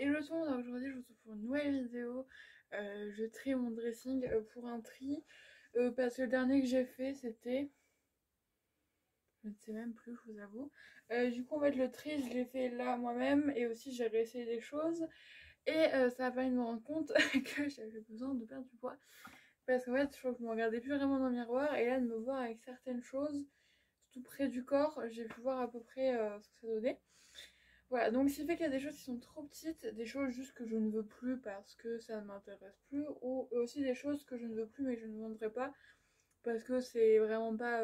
Hello tout le monde, aujourd'hui je vous retrouve pour une nouvelle vidéo. Je trie mon dressing pour un tri parce que le dernier que j'ai fait c'était... Je ne sais même plus, je vous avoue. Du coup en fait le tri je l'ai fait là moi-même et aussi j'ai réessayé des choses et ça a permis de me rendre compte que j'avais besoin de perdre du poids parce qu'en fait je crois que je me regardais plus vraiment dans le miroir et là de me voir avec certaines choses tout près du corps j'ai pu voir à peu près ce que ça donnait. Voilà, donc ce qui fait qu'il y a des choses qui sont trop petites, des choses juste que je ne veux plus parce que ça ne m'intéresse plus, ou aussi des choses que je ne veux plus mais que je ne vendrai pas parce que c'est vraiment pas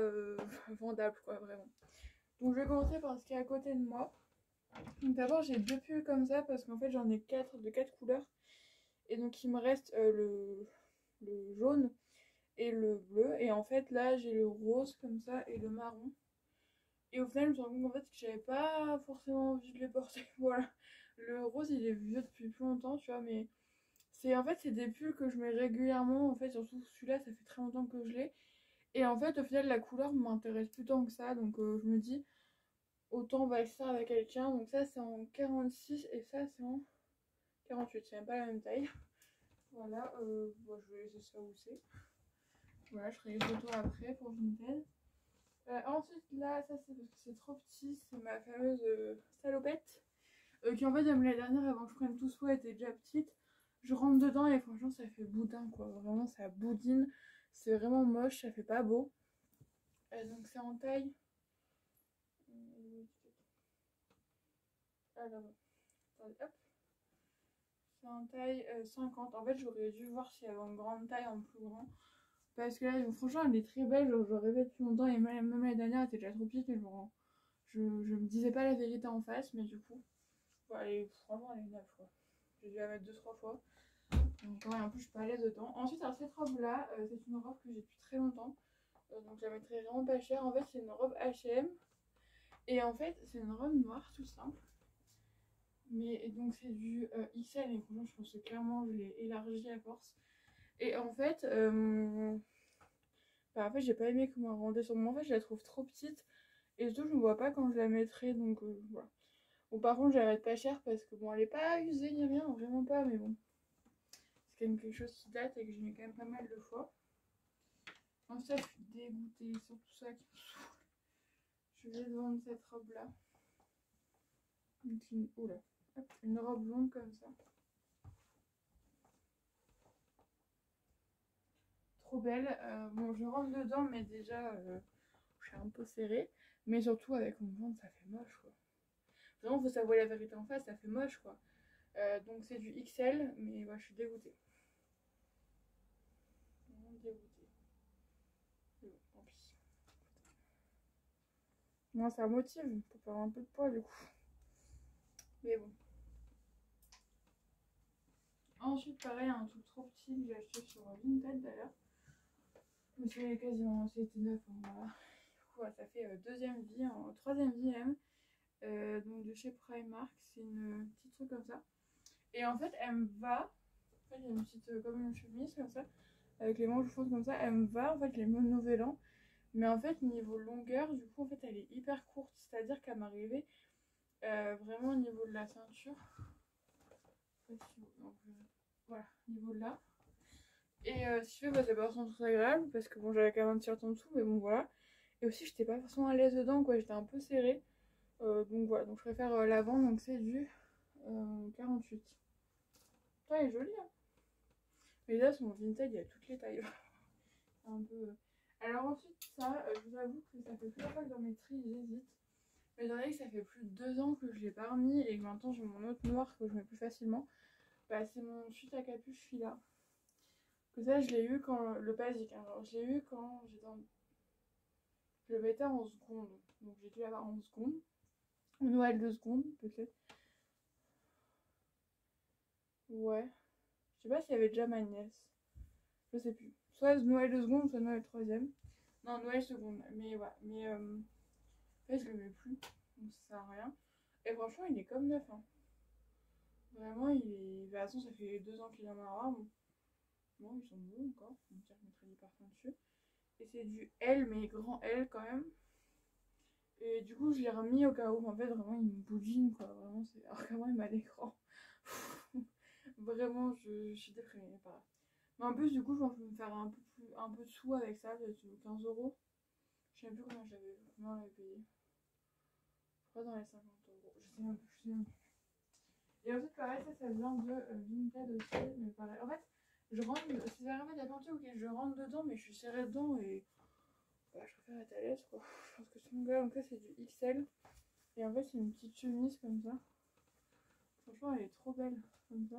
vendable, quoi, vraiment. Donc je vais commencer par ce qui est à côté de moi. Donc d'abord j'ai deux pulls comme ça parce qu'en fait j'en ai quatre de quatre couleurs. Et donc il me reste le jaune et le bleu. Et en fait là j'ai le rose comme ça et le marron. Et au final, je me suis rendu compte en fait, que j'avais pas forcément envie de les porter. Voilà. Le rose, il est vieux depuis plus longtemps, tu vois, mais c'est en fait, c'est des pulls que je mets régulièrement. En fait, surtout celui-là, ça fait très longtemps que je l'ai. Et en fait, au final, la couleur m'intéresse plus tant que ça. Donc, je me dis, autant on va le faire avec quelqu'un. Donc, ça, c'est en 46 et ça, c'est en 48. C'est même pas la même taille. Voilà, bon, je vais laisser ça où c'est. Voilà, je ferai les photos après pour Vinted. Ensuite, là, ça c'est parce que c'est trop petit, c'est ma fameuse salopette qui en fait, même l'année dernière, avant que je prenne tout ce poids, était déjà petite. Je rentre dedans et franchement, ça fait boudin quoi. Vraiment, ça boudine. C'est vraiment moche, ça fait pas beau. Donc, c'est en taille. Ah là-bas. Attendez, hop. C'est en taille 50. En fait, j'aurais dû voir s'il y avait une grande taille en plus grand. Parce que là, franchement, elle est très belle. Je rêvais depuis longtemps et même l'année dernière, elle était déjà trop petite. Et genre, je me disais pas la vérité en face, mais du coup, voilà, franchement, elle est neuve quoi. J'ai dû la mettre 2-3 fois. Donc ouais, en plus je suis pas à l'aise dedans. Ensuite, alors cette robe là, c'est une robe que j'ai depuis très longtemps. Donc je la mettrai vraiment pas cher. En fait, c'est une robe H&M. Et en fait, c'est une robe noire tout simple. Mais donc c'est du XL. Et franchement, je pense que clairement je l'ai élargi à force. Et en fait, bah, en fait, j'ai pas aimé comment elle rendait sur moi. En fait, je la trouve trop petite. Et surtout, je me vois pas quand je la mettrai. Donc voilà. Bon, par contre, je la mets pas cher parce que bon, elle est pas usée ni rien, vraiment pas. Mais bon, c'est quand même quelque chose qui date et que j'ai mis quand même pas mal de fois. En fait, je suis dégoûtée, c'est surtout ça qui me saoule. Je vais vendre cette robe là. Oula. Hop, une robe longue comme ça. Trop belle. Bon, je rentre dedans, mais déjà, je suis un peu serrée. Mais surtout, avec mon ventre, ça fait moche quoi. Vraiment, faut savoir la vérité en face, ça fait moche quoi. Donc, c'est du XL, mais ouais, je suis dégoûtée. Vraiment dégoûtée. Mais bon, tant pis. Moi, ça motive pour faire un peu de poids du coup. Mais bon. Ensuite, pareil, un truc trop petit que j'ai acheté sur Vinted d'ailleurs. Mais c'est quasiment, c'était neuf, hein, voilà. Du coup, ça fait deuxième vie, troisième vie même. Donc de chez Primark, c'est une petite truc comme ça. Et en fait, elle me va. En fait, il y a une petite, comme une chemise comme ça, avec les manches fonces comme ça. Elle me va, en fait, les mon nouvel an. Mais en fait, niveau longueur, du coup, en fait, elle est hyper courte. C'est-à-dire qu'elle m'arrivait vraiment au niveau de la ceinture. Donc, voilà, niveau de là. Et si tu veux, bah, c'est pas forcément très agréable parce que bon, j'avais quand même un t-shirt en dessous, mais bon, voilà. Et aussi, j'étais pas forcément à l'aise dedans, quoi, j'étais un peu serrée. Donc voilà, donc je préfère l'avant, donc c'est du 48. Ça, elle est jolie, hein. Mais là, sur mon Vinted, il y a toutes les tailles. Un peu. Alors ensuite, ça, je vous avoue que ça fait plusieurs fois que dans mes tris, j'hésite. Mais étant donné que ça fait plus de 2 ans que je l'ai pas remis et que maintenant j'ai mon autre noir que je mets plus facilement, bah c'est mon chute à capuche fila. Que ça, je l'ai eu quand. Le basique, hein. Alors, je l'ai eu quand j'étais en. Je le mettais en seconde. Donc j'ai dû l'avoir en seconde. Noël de seconde, peut-être. Ouais. Je sais pas s'il y avait déjà ma nièce. Je sais plus. Soit Noël de seconde, soit Noël troisième. Non, Noël seconde. Mais ouais. Mais en fait, je le mets plus. Donc ça sert à rien. Et franchement, il est comme neuf, hein. Vraiment, il est. De toute façon, ça fait 2 ans qu'il en a un. Bon. Non, ils sont beaux encore. Donc, je mettrai du parfum dessus. Et c'est du L, mais grand L quand même. Et du coup, je l'ai remis au cas où. En fait, vraiment, il me boudine, quoi. Vraiment, c'est. Alors qu'avant, il m'a l'écran. Vraiment, je suis déprimée par là. Mais en plus, du coup, je pense que je vais me faire un peu de sous avec ça, peut-être 15 euros. Je sais même plus combien on l'avait payé. Je crois dans les 50 euros. Je sais même plus, je sais même plus. Et en fait, pareil, ça vient de Vinted aussi. Mais pareil, en fait, je rentre, si ça remet la peinture, ok, je rentre dedans, mais je suis serrée dedans et bah, je préfère être à l'aise quoi. Je pense que c'est mon gars, donc ça c'est du XL. Et en fait, c'est une petite chemise comme ça. Franchement, elle est trop belle, comme ça.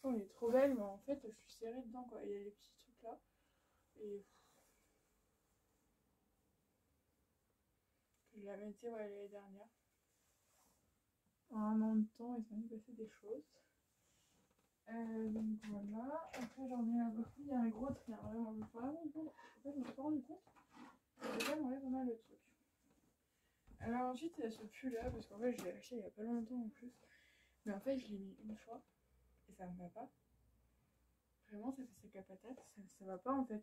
Franchement, elle est trop belle, mais en fait, je suis serrée dedans quoi. Il y a les petits trucs là. Et je la mettais ouais, l'année dernière. En un an de temps, il s'en est passé des choses. Donc voilà. Après, j'en ai beaucoup. Il y a un gros tri. Hein. Vraiment, je me suis vraiment compte. En fait, je me suis pas rendu compte. J'ai quand même enlevé pas mal de trucs. Alors ensuite, il y a ce pull là, parce qu'en fait, je l'ai acheté il y a pas longtemps en plus. Mais en fait, je l'ai mis une fois et ça me va pas. Vraiment, ça fait sec à patate. Ça va pas en fait.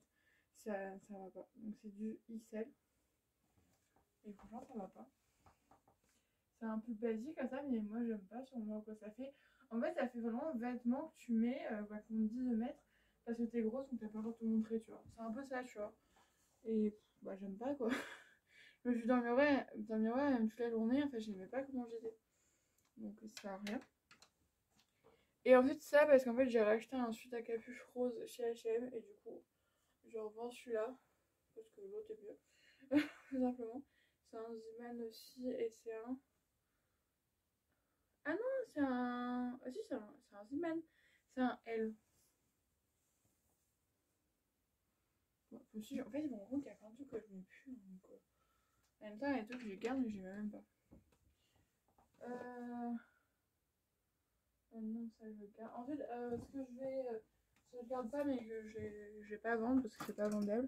Ça va pas. Donc c'est du XL. Et franchement, ça va pas. C'est un peu basique à ça, mais moi, j'aime pas sur moi quoi ça fait. En fait, ça fait vraiment vêtement que tu mets, qu'on te dit de mettre. Parce que t'es grosse, donc t'as pas le droit de te montrer, tu vois. C'est un peu ça, tu vois. Et bah, j'aime pas quoi. Je me suis dans le miroir toute la journée. En fait, j'aimais pas comment j'étais. Donc ça sert à rien. Et ensuite ça parce qu'en fait j'ai racheté un sweat à capuche rose chez H&M et du coup je revends celui-là parce que l'autre est mieux tout simplement. C'est un Ziman aussi et c'est un... Ah non c'est un... Ah si c'est un Ziman. C'est un L. Bon, en fait je me rends compte qu'il y a plein de trucs que je mets plus donc, en même temps il y a des trucs que je garde mais je les mets même pas. Non ça je le garde. En fait ce que je vais... je ne garde pas mais que je vais pas vendre parce que c'est pas vendable.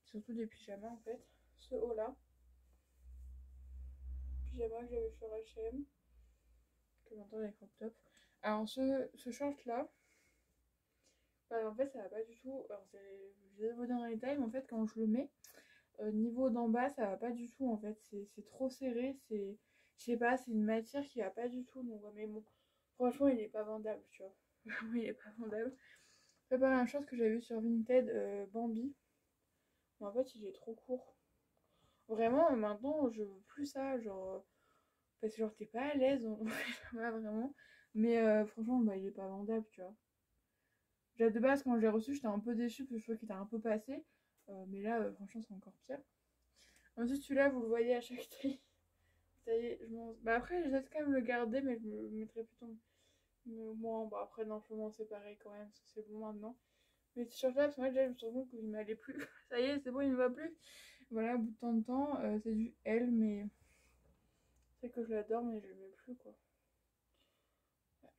Surtout des pyjamas en fait. Ce haut là. Pyjama que j'avais sur H&M. Que maintenant les crop top. Alors ce short là. Bah, en fait ça va pas du tout. Alors je vais vous dire dans les détails mais en fait quand je le mets. Niveau d'en bas ça va pas du tout en fait. C'est trop serré. C'est... Je sais pas, c'est une matière qui va pas du tout. Donc mais bon. Franchement il est pas vendable tu vois. Vraiment il est pas vendable. C'est pas la même chose que j'avais vu sur Vinted Bambi. Mais en fait il est trop court. Vraiment, maintenant, je veux plus ça, genre... Parce que genre, t'es pas à l'aise, on va vraiment. Mais franchement, bah, il est pas vendable, tu vois. Déjà, de base, quand je l'ai reçu, j'étais un peu déçue parce que je trouvais qu'il était un peu passé. Mais là, franchement, c'est encore pire. Ensuite, celui-là, vous le voyez à chaque tri. Ça y est, je m'en... Bah après, je vais quand même le garder, mais je me le mettrai plutôt... Mais bon, bah après, non, je peux m'en séparer quand même, parce que c'est bon maintenant. Mais t-shirt là, parce que moi, déjà, je me suis rendu compte qu'il m'allait plus. Ça y est, c'est bon, il me va plus. Voilà, au bout de tant de temps, c'est du L, mais... C'est que je l'adore, mais je le mets plus, quoi. Ouais.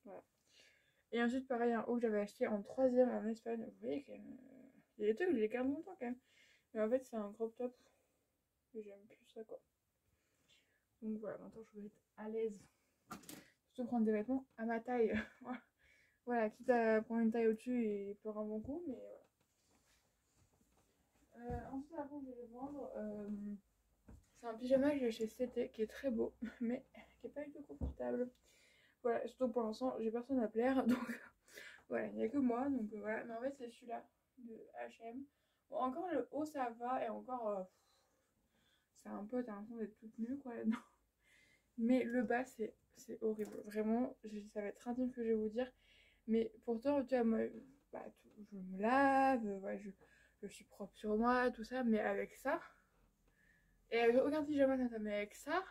Voilà. Et ensuite, pareil, un haut que j'avais acheté en troisième en Espagne. Vous voyez, quand même. Il y a des trucs que je les garde longtemps, quand même. Mais en fait, c'est un crop top. Et j'aime plus ça, quoi. Donc voilà, maintenant, je vais être à l'aise. Surtout prendre des vêtements à ma taille. Voilà, quitte à prendre une taille au-dessus et pleurer un bon coup, mais voilà. Ensuite, avant je vais le vendre. C'est un pyjama que j'ai acheté cet été, qui est très beau, mais qui est pas du tout confortable. Voilà, surtout pour l'instant, j'ai personne à plaire, donc voilà, il n'y a que moi, donc voilà. Mais en fait, c'est celui-là de H&M. Bon, encore le haut, ça va, et encore, c'est un peu, t'as l'impression d'être toute nue, quoi, là-dedans. Mais le bas, c'est horrible. Vraiment, ça va être intime ce que je vais vous dire. Mais pourtant, tu vois, moi, bah, je me lave, ouais, je suis propre sur moi, tout ça, mais avec ça, et avec aucun pyjama, ça, mais avec ça,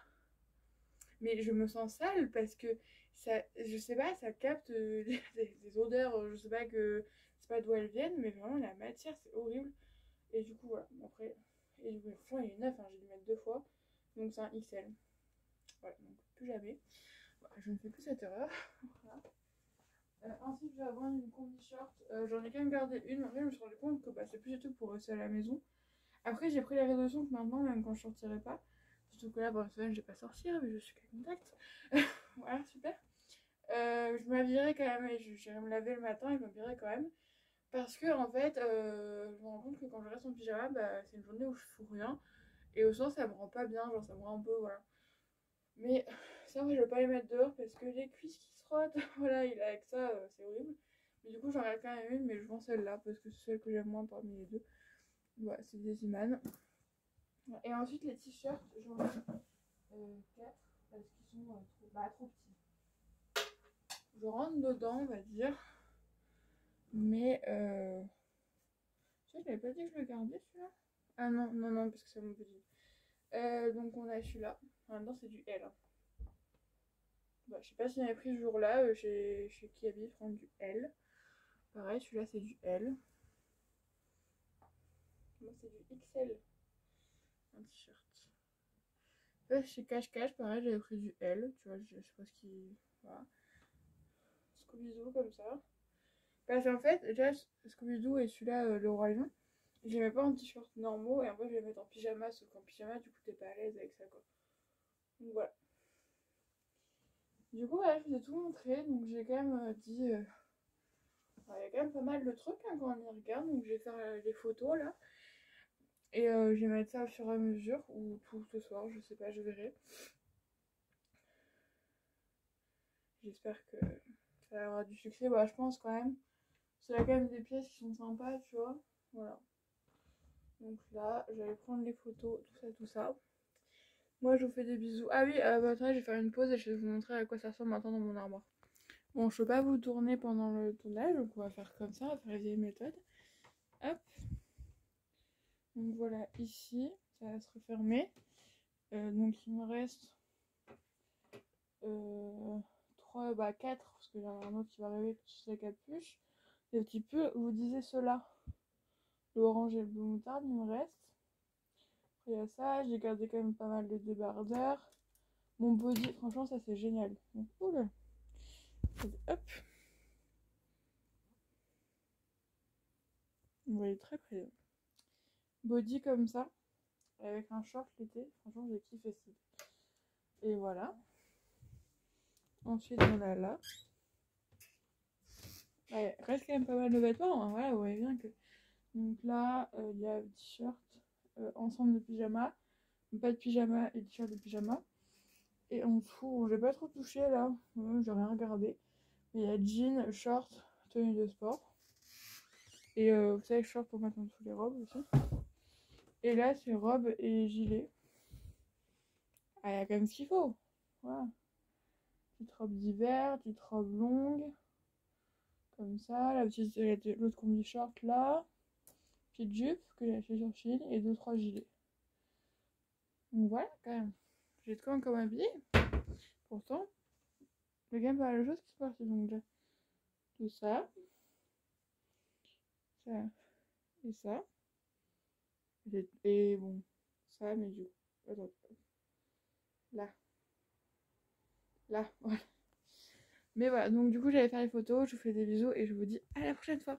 mais je me sens sale parce que ça, je sais pas, ça capte des odeurs, je sais pas que, je sais pas d'où elles viennent, mais vraiment la matière c'est horrible. Et du coup voilà, après, et du coup, franchement il est neuf, hein, j'ai dû le mettre deux fois, donc c'est un XL. Voilà, donc plus jamais. Voilà, je ne fais plus cette erreur. Voilà. Ensuite je vais avoir une combi short, j'en ai quand même gardé une, après je me suis rendu compte que bah, c'est plus du tout pour rester à la maison. Après j'ai pris la résolution que maintenant, même quand je sortirai pas, surtout que là, pour une semaine, je vais pas sortir, mais je suis qu'à contact. Voilà, super. Je m'habillerai quand même et j'irai me laver le matin et je m'habillerai quand même. Parce que, en fait, je me rends compte que quand je reste en pyjama, bah, c'est une journée où je fous rien. Et au sens, ça me rend pas bien, genre ça me rend un peu, voilà. Mais ça, je vais pas les mettre dehors parce que les cuisses qui se frotte. Voilà, il est avec ça, c'est horrible. Mais du coup, j'en ai quand même une, mais je vends celle-là parce que c'est celle que j'aime moins parmi les deux. Voilà, c'est des Iman. Et ensuite, les t-shirts, j'en ai 4 parce qu'ils sont trop petits. Je rentre dedans, on va dire. Mais je n'avais pas dit que je le gardais celui-là. Ah non, non, non, parce que c'est mon petit. Donc on a celui-là. En même temps, c'est du L. Hein. Bah, je sais pas si j'avais pris ce jour-là chez Kiabi, prendre du L. Pareil, celui-là c'est du L. Moi c'est du XL. Un t-shirt. Là, chez Cache-Cache, pareil, j'avais pris du L. Tu vois, je sais pas ce qui. Voilà. Scooby-Doo comme ça. Parce qu'en fait, déjà, Scooby-Doo et celui-là, le Roi Lion, je les mets pas en t-shirt normaux et en fait, je les mets en pyjama. Sauf qu'en pyjama, du coup, t'es pas à l'aise avec ça quoi. Donc voilà. Du coup, voilà, je vous ai tout montré. Donc j'ai quand même dit. Il y a quand même pas mal de trucs hein, quand on y regarde. Donc je vais faire les photos là. Et je vais mettre ça au fur et à mesure. Ou tout ce soir, je sais pas, je verrai. J'espère que ça aura du succès. Bah, je pense quand même. C'est quand même des pièces qui sont sympas, tu vois. Voilà. Donc là, j'allais prendre les photos, tout ça, tout ça. Moi, je vous fais des bisous. Ah oui, attendez, je vais faire une pause et je vais vous montrer à quoi ça ressemble maintenant dans mon armoire. Bon, je peux pas vous tourner pendant le tournage, donc on va faire comme ça, on va faire la vieille méthode. Hop. Donc voilà, ici, ça va se refermer. Donc il me reste 4, parce que j'en ai un autre qui va arriver sur sa capuche. Et un petit peu, vous disiez cela. Le orange et le bleu moutarde, il me reste. Après, il y a ça, j'ai gardé quand même pas mal de débardeurs. Mon body, franchement, ça c'est génial. Donc, oula. Hop. Vous voyez très près. Body comme ça, avec un short l'été. Franchement, j'ai kiffé ça. Et voilà. Ensuite, on a là. Ouais, reste quand même pas mal de vêtements. Hein. Voilà, vous voyez bien que. Donc là, il y a le t-shirt, ensemble de pyjama. Pas de pyjama et t-shirt de pyjama. Et en dessous, j'ai pas trop touché là. J'ai rien regardé. Mais il y a jean, short, tenue de sport. Et vous savez, short pour mettre en dessous les robes aussi. Et là, c'est robe et gilet. Ah, il y a quand même ce qu'il faut. Voilà. Petite robe d'hiver, petite robe longue. Comme ça. L'autre combi short là. Petite jupe que j'ai acheté sur Chine. Et 2-3 gilets. Donc voilà, quand même. J'ai de quoi encore m'habiller. Pourtant, il y a quand même pas mal de choses qui sont parties. Donc, tout ça. Ça. Et ça. Et bon, ça, mais du coup. Attends. Là. Là, voilà. Mais voilà, donc du coup, j'allais faire les photos. Je vous fais des bisous et je vous dis à la prochaine fois.